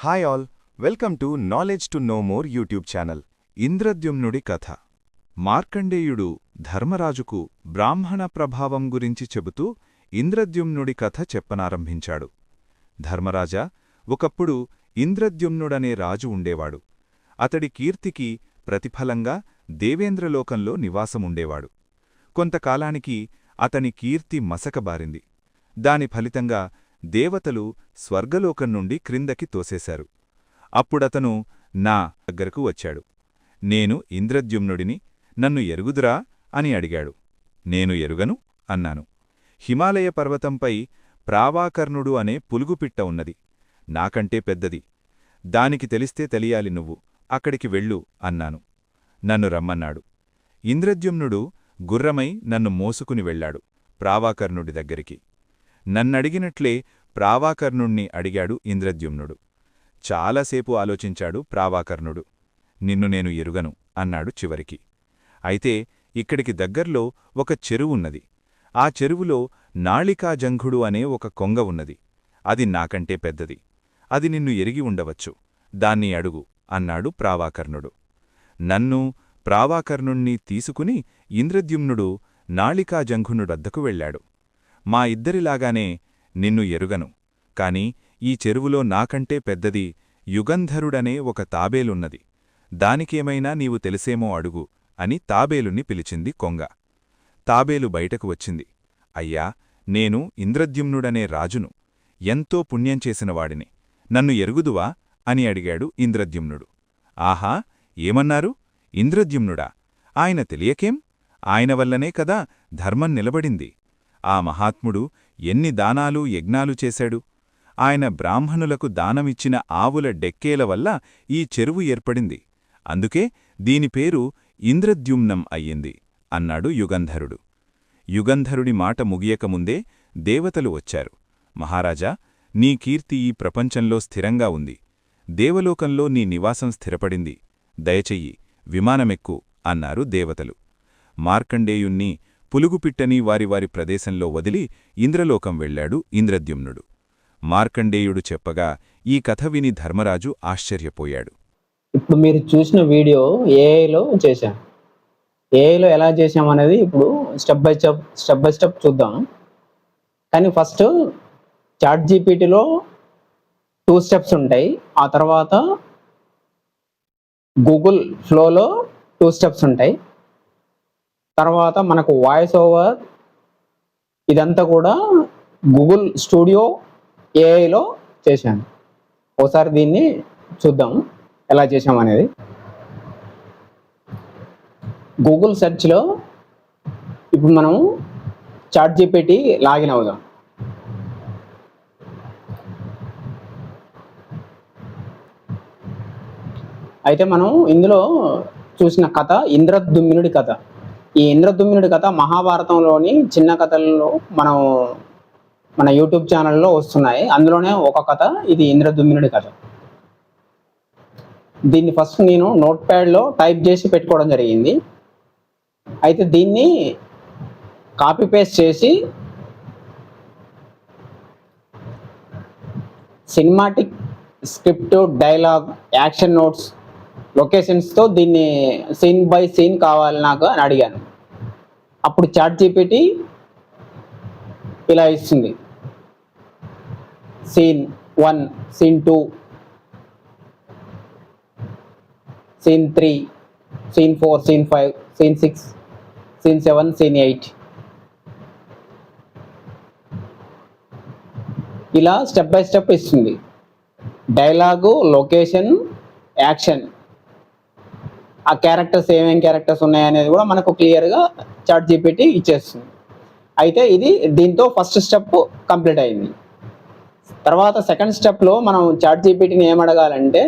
Hi all, welcome to knowledge to know more YouTube channel. ఇంద్రద్యుమ్నుడి కథ. మార్కండేయుడు ధర్మరాజుకు బ్రాహ్మణ ప్రభావం గురించి చెబుతూ ఇంద్రద్యుమ్నుడి కథ చెప్పనారంభించాడు. ధర్మరాజా, ఒకప్పుడు ఇంద్రద్యుమ్నుడనే రాజు ఉండేవాడు. అతడి కీర్తికి ప్రతిఫలంగా దేవేంద్రలోకంలో నివాసముండేవాడు. కొంతకాలానికి అతని కీర్తి మసకబారింది. దాని ఫలితంగా దేవతలు స్వర్గలోకం నుండి క్రిందకి తోసేశారు. అప్పుడతను నా దగ్గరకు వచ్చాడు. నేను ఇంద్రద్యుమ్నుడిని, నన్ను ఎరుగుదురా అని అడిగాడు. నేను ఎరుగను అన్నాను. హిమాలయ పర్వతంపై ప్రావాకర్ణుడు అనే పులుగుపిట్ట ఉన్నది. నాకంటే పెద్దది. దానికి తెలిస్తే తెలియాలి నువ్వు. అక్కడికి వెళ్ళు అన్నాను. నన్ను రమ్మన్నాడు. ఇంద్రద్యుమ్నుడు గుర్రమై నన్ను మోసుకుని వెళ్లాడు ప్రావాకర్ణుడి దగ్గరికి. నన్నడిగినట్లే ప్రావాకర్ణుణ్ణి అడిగాడు ఇంద్రద్యుమ్నుడు. చాలాసేపు ఆలోచించాడు ప్రావాకర్ణుడు. నిన్ను నేను ఎరుగను అన్నాడు చివరికి. అయితే ఇక్కడికి దగ్గర్లో ఒక చెరువున్నది. ఆ చెరువులో నాళికాజంఘుడు అనే ఒక కొంగ ఉన్నది. అది నాకంటే పెద్దది. అది నిన్ను ఎరిగి ఉండవచ్చు. దాన్ని అడుగు అన్నాడు ప్రావాకర్ణుడు. నన్ను ప్రావాకర్ణుణ్ణి తీసుకుని ఇంద్రద్యుమ్నుడు నాళికాజంఘునుడద్దకు వెళ్లాడు. మా ఇద్దరిలాగానే నిన్ను ఎరుగను, కాని ఈ చెరువులో నాకంటే పెద్దది యుగంధరుడనే ఒక తాబేలున్నది. దానికేమైనా నీవు తెలిసేమో అడుగు అని తాబేలుని పిలిచింది కొంగ. తాబేలు బయటకు వచ్చింది. అయ్యా, నేను ఇంద్రద్యుమ్నుడనే రాజును, ఎంతో పుణ్యం చేసినవాడిని. నన్ను ఎరుగుదువా అని అడిగాడు ఇంద్రద్యుమ్నుడు. ఆహా, ఏమన్నారు? ఇంద్రద్యుమ్నుడా? ఆయన తెలియకేం? ఆయన వల్లనే కదా ధర్మం నిలబడింది. ఆ మహాత్ముడు ఎన్ని దానాలు యజ్ఞాలు చేశాడు. ఆయన బ్రాహ్మణులకు దానమిచ్చిన ఆవుల డెక్కేల వల్ల ఈ చెరువు ఏర్పడింది. అందుకే దీని పేరు ఇంద్రద్యుమ్నం అయ్యింది అన్నాడు యుగంధరుడు. యుగంధరుడి మాట ముగియకముందే దేవతలు వచ్చారు. మహారాజా, నీ కీర్తి ఈ ప్రపంచంలో స్థిరంగా ఉంది. దేవలోకంలో నీ నివాసం స్థిరపడింది. దయచెయ్యి, విమానమెక్కు అన్నారు దేవతలు. మార్కండేయుణ్ణి పులుగుపిట్టని వారి వారి ప్రదేశంలో వదిలి ఇంద్రలోకం వెళ్లాడు ఇంద్రద్యుమ్నుడు. మార్కండేయుడు చెప్పగా ఈ కథ విని ధర్మరాజు ఆశ్చర్యపోయాడు. ఇప్పుడు మీరు చూసిన వీడియో ఏఐలో చేశాం. ఏఐలో ఎలా చేశామనేది ఇప్పుడు స్టెప్ బై స్టెప్ చూద్దాం. కానీ ఫస్ట్ చాట్ జీపీటీలో 2 స్టెప్స్ ఉంటాయి. ఆ తర్వాత గూగుల్ ఫ్లోలో 2 స్టెప్స్ ఉంటాయి. తర్వాత మనకు వాయిస్ ఓవర్ ఇదంతా కూడా గూగుల్ స్టూడియో ఏఐలో చేశాను. ఒకసారి దీన్ని చూద్దాం ఎలా చేశామనేది. గూగుల్ సెర్చ్లో ఇప్పుడు మనం చాట్ జీపీటీ లాగిన్ అవుదాం. అయితే మనం ఇందులో చూసిన కథ ఇంద్రద్యుమ్నుడి కథ. ఈ ఇంద్రద్యుమ్నుడి కథ మహాభారతంలోని చిన్న కథల్లో మన యూట్యూబ్ ఛానల్లో వస్తున్నాయి. అందులోనే ఒక కథ ఇది ఇంద్రద్యుమ్నుడి కథ. దీన్ని ఫస్ట్ నేను నోట్ ప్యాడ్లో టైప్ చేసి పెట్టుకోవడం జరిగింది. అయితే దీన్ని కాపీ పేస్ట్ చేసి cinematic script, dialogue, action notes, లొకేషన్స్తో దీన్ని సీన్ బై సీన్ కావాలి నాకు అని అడిగాను. అప్పుడు చాట్ జీపీటీ ఇలా ఇస్తుంది. Scene 1, scene 2, scene 3, scene 4, scene 5, scene 6, scene 7, scene 8 ఇలా స్టెప్ బై స్టెప్ ఇస్తుంది. డైలాగు, లొకేషన్, యాక్షన్, ఆ క్యారెక్టర్స్ ఏమేం క్యారెక్టర్స్ ఉన్నాయనేది కూడా మనకు క్లియర్గా చాట్ జీపీటీ ఇచ్చేస్తుంది. అయితే ఇది దీంతో ఫస్ట్ స్టెప్ కంప్లీట్ అయింది. తర్వాత సెకండ్ స్టెప్లో మనం చాట్ జీపీటీని ఏమడగాలంటే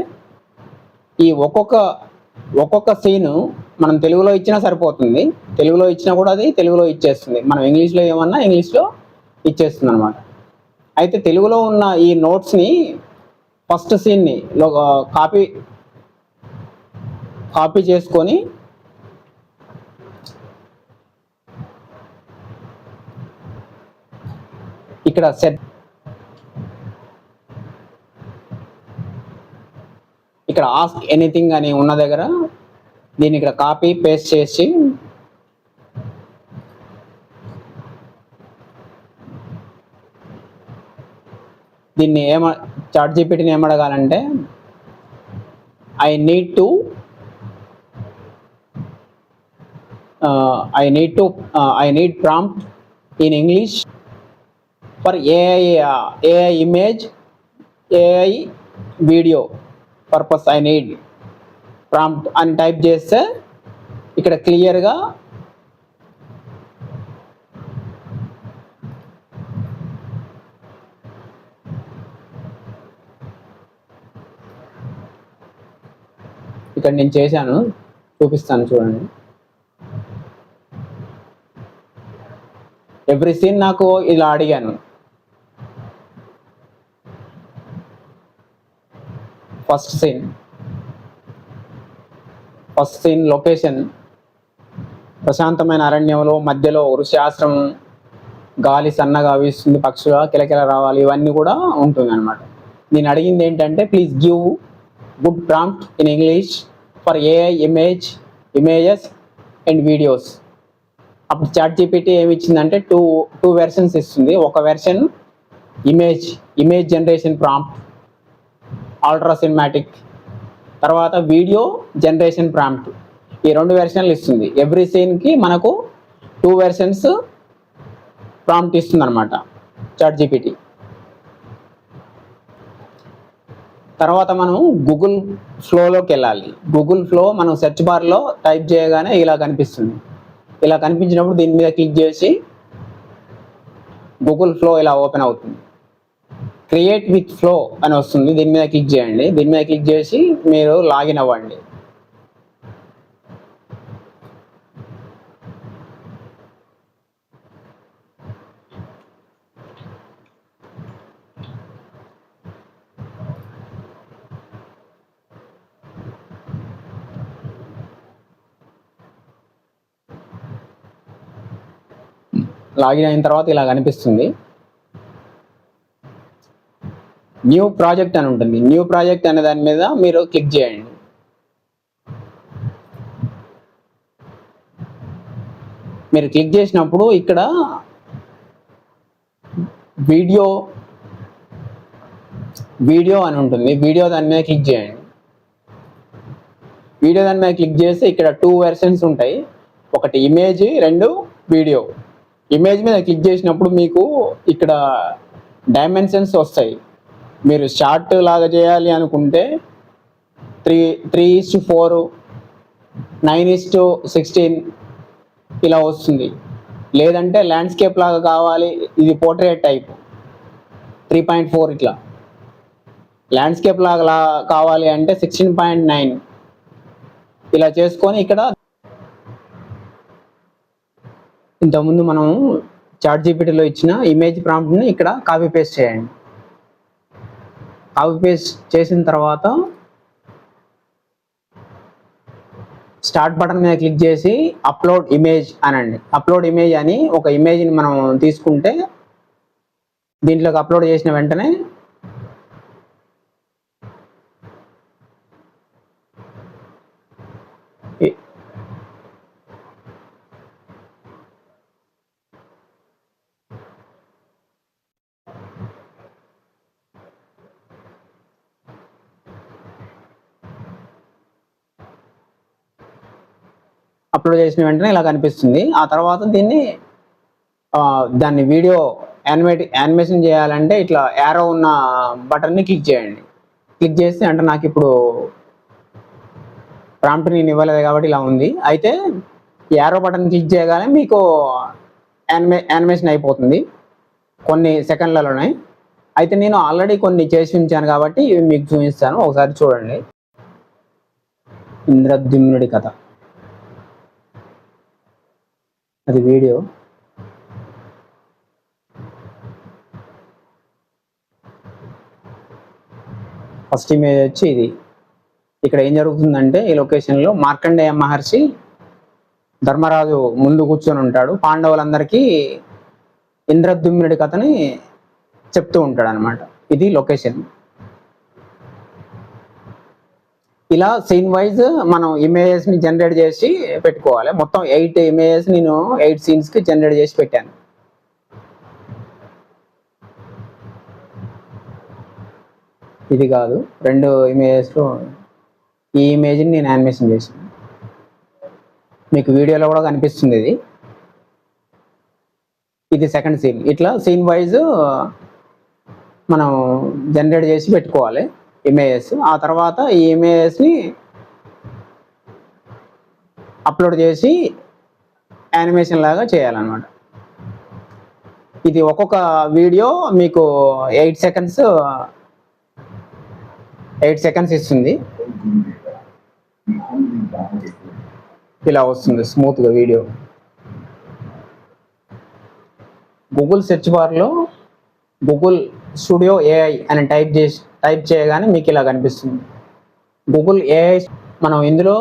ఈ ఒక్కొక్క సీను మనం తెలుగులో ఇచ్చినా సరిపోతుంది. తెలుగులో ఇచ్చినా కూడా అది తెలుగులో ఇచ్చేస్తుంది. మనం ఇంగ్లీష్లో ఏమన్నా ఇంగ్లీష్లో ఇచ్చేస్తుంది అనమాట. అయితే తెలుగులో ఉన్న ఈ నోట్స్ని ఫస్ట్ సీన్ని కాపీ చేసుకొని ఇక్కడ ఇక్కడ ఆస్క్ ఎనీథింగ్ అని ఉన్న దగ్గర దీన్ని ఇక్కడ కాపీ పేస్ట్ చేసి దీన్ని చాట్ జీపీటీని ఏమడగాలంటే I need prompt in English for AI image AI video purpose I need prompt అని టైప్ చేస్తే ఇక్కడ క్లియర్గా ఇక్కడ నేను చేశాను, చూపిస్తాను చూడండి. ఎవ్రీ సీన్ నాకు ఇలా అడిగాను. ఫస్ట్ సీన్ లొకేషన్ ప్రశాంతమైన అరణ్యంలో మధ్యలో వృషాశ్రమం, గాలి సన్నగా వీస్తుంది, పక్షులుగా కిలకిల రావాలి, ఇవన్నీ కూడా ఉంటుంది అనమాట. నేను అడిగింది ఏంటంటే please give good prompt in English for AI images and videos. అప్పుడు చాట్ జీపీటీ ఏమి ఇచ్చిందంటే టూ వెర్షన్స్ ఇస్తుంది. ఒక version image generation prompt ultra cinematic, తర్వాత వీడియో జనరేషన్ ప్రాంప్ట్, ఈ 2 వెర్షన్లు ఇస్తుంది. ఎవ్రీ సీన్కి మనకు 2 వెర్షన్స్ ప్రాంప్ట్ ఇస్తుంది అనమాట చాట్ జీపీటీ. తర్వాత మనం గూగుల్ ఫ్లోలోకి వెళ్ళాలి. గూగుల్ ఫ్లో మనం సెర్చ్ బార్లో టైప్ చేయగానే ఇలా కనిపిస్తుంది. ఇలా కనిపించినప్పుడు దీని మీద క్లిక్ చేసి గూగుల్ ఫ్లో ఇలా ఓపెన్ అవుతుంది. క్రియేట్ విత్ ఫ్లో అని వస్తుంది, దీని మీద క్లిక్ చేయండి. దీని మీద క్లిక్ చేసి మీరు లాగిన్ అవ్వండి. లాగిన్ అయిన తర్వాత ఇలా కనిపిస్తుంది. న్యూ ప్రాజెక్ట్ అని ఉంటుంది. న్యూ ప్రాజెక్ట్ అనే దాని మీద మీరు క్లిక్ చేయండి. మీరు క్లిక్ చేసినప్పుడు ఇక్కడ వీడియో అని ఉంటుంది. వీడియో దాని మీద క్లిక్ చేయండి. వీడియో దాని మీద క్లిక్ చేస్తే ఇక్కడ 2 వెర్షన్స్ ఉంటాయి, ఒకటి ఇమేజ్, 2 వీడియో. ఇమేజ్ మీద క్లిక్ చేసినప్పుడు మీకు ఇక్కడ డైమెన్షన్స్ వస్తాయి. మీరు షార్ట్ లాగా చేయాలి అనుకుంటే 3:4, 9:16 ఇలా వస్తుంది. లేదంటే ల్యాండ్స్కేప్ లాగా కావాలి, ఇది పోర్ట్రేట్ టైప్ 3.4 ఇట్లా. ల్యాండ్స్కేప్ లాగా కావాలి అంటే 16.9 ఇలా చేసుకొని ఇక్కడ ఇంతకుముందు మనం చాట్ జీపీటీలో ఇచ్చిన ఇమేజ్ ప్రాంప్ట్ని ఇక్కడ కాపీ పేస్ట్ చేయండి. కాపీ పేస్ట్ చేసిన తర్వాత స్టార్ట్ బటన్ మీద క్లిక్ చేసి అప్లోడ్ ఇమేజ్ అనండి. అప్లోడ్ ఇమేజ్ అని ఒక ఇమేజ్ని మనం తీసుకుంటే దీంట్లోకి అప్లోడ్ చేసిన వెంటనే ఇలా కనిపిస్తుంది. ఆ తర్వాత దాన్ని వీడియో యానిమేషన్ చేయాలంటే ఇట్లా యారో ఉన్న బటన్ని క్లిక్ చేయండి. క్లిక్ చేస్తే అంటే నాకు ఇప్పుడు ప్రాంప్ట్ నేను ఇవ్వలేదు కాబట్టి ఇలా ఉంది. అయితే యారో బటన్ క్లిక్ చేయగానే మీకు యానిమేషన్ అయిపోతుంది కొన్ని సెకండ్లలోనే. అయితే నేను ఆల్రెడీ కొన్ని చేసి ఉంచాను కాబట్టి ఇవి మీకు చూపిస్తాను, ఒకసారి చూడండి. ఇంద్రద్యుమ్నుడి కథ, అది వీడియో. ఫస్ట్ ఇమేజ్ వచ్చి ఇది. ఇక్కడ ఏం జరుగుతుందంటే ఈ లొకేషన్లో మార్కండేయ మహర్షి ధర్మరాజు ముందు కూర్చొని ఉంటాడు. పాండవులందరికీ ఇంద్రద్యుమ్నుడి కథని చెప్తూ ఉంటాడు అనమాట. ఇది లొకేషన్. ఇలా సీన్ వైజ్ మనం ఇమేజెస్ ని జనరేట్ చేసి పెట్టుకోవాలి. మొత్తం 8 ఇమేజెస్ నేను 8 సీన్స్ కి జనరేట్ చేసి పెట్టాను. ఇది కాదు, 2 ఇమేజెస్ లో ఈ ఇమేజ్ ని నేను యానిమేషన్ చేశాను. మీకు వీడియోలో కూడా కనిపిస్తుంది. ఇది సెకండ్ సీన్. ఇట్లా సీన్ వైజ్ మనం జనరేట్ చేసి పెట్టుకోవాలి ఇమేజెస్. ఆ తర్వాత ఈ ఇమేజెస్ని అప్లోడ్ చేసి యానిమేషన్ లాగా చేయాలన్నమాట. ఇది ఒక్కొక్క వీడియో మీకు 8 సెకండ్స్ ఇస్తుంది. ఇలా వస్తుంది స్మూత్గా వీడియో. గూగుల్ సెర్చ్ బార్లో గూగుల్ స్టూడియో ఏఐ అని టైప్ చేయగానే మీకు ఇలా కనిపిస్తుంది. గూగుల్ ఏఐ మనం ఇందులో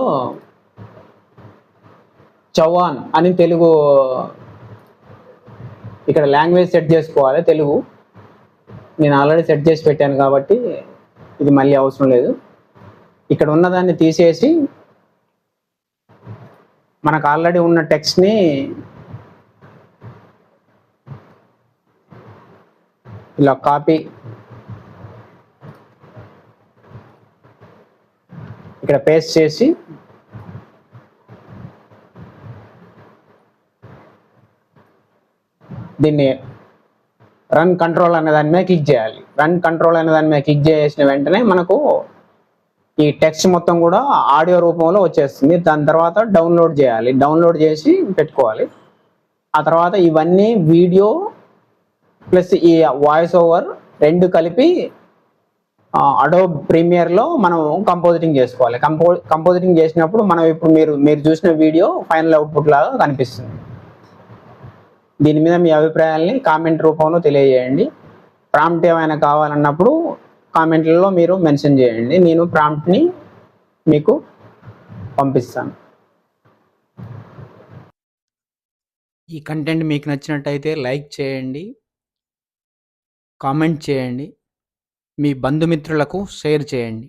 చౌహాన్ అని తెలుగు ఇక్కడ లాంగ్వేజ్ సెట్ చేసుకోవాలి. తెలుగు నేను ఆల్రెడీ సెట్ చేసి పెట్టాను కాబట్టి ఇది మళ్ళీ అవసరం లేదు. ఇక్కడ ఉన్నదాన్ని తీసేసి మనకు ఆల్రెడీ ఉన్న టెక్స్ట్ని ఇలా కాపీ ఇక్కడ పేస్ట్ చేసి దీన్ని రన్ కంట్రోల్ అనే దాని మీద క్లిక్ చేయాలి. రన్ కంట్రోల్ అనే దాని మీద క్లిక్ చేసిన వెంటనే మనకు ఈ టెక్స్ట్ మొత్తం కూడా ఆడియో రూపంలో వచ్చేస్తుంది. దాని తర్వాత డౌన్లోడ్ చేయాలి. డౌన్లోడ్ చేసి పెట్టుకోవాలి. ఆ తర్వాత ఇవన్నీ వీడియో ప్లస్ ఈ వాయిస్ ఓవర్ 2 కలిపి అడోబ్ ప్రీమియర్లో మనం కంపోజిటింగ్ చేసుకోవాలి. కంపోజిటింగ్ చేసినప్పుడు మనం ఇప్పుడు మీరు చూసిన వీడియో ఫైనల్ అవుట్పుట్ లాగా కనిపిస్తుంది. దీని మీద మీ అభిప్రాయాల్ని కామెంట్ రూపంలో తెలియజేయండి. ప్రాంప్ట్ ఏమైనా కావాలన్నప్పుడు కామెంట్లలో మీరు మెన్షన్ చేయండి. నేను ప్రాంప్ట్ని మీకు పంపిస్తాను. ఈ కంటెంట్ మీకు నచ్చినట్టయితే లైక్ చేయండి, కామెంట్ చేయండి, మీ బంధుమిత్రులకు షేర్ చేయండి.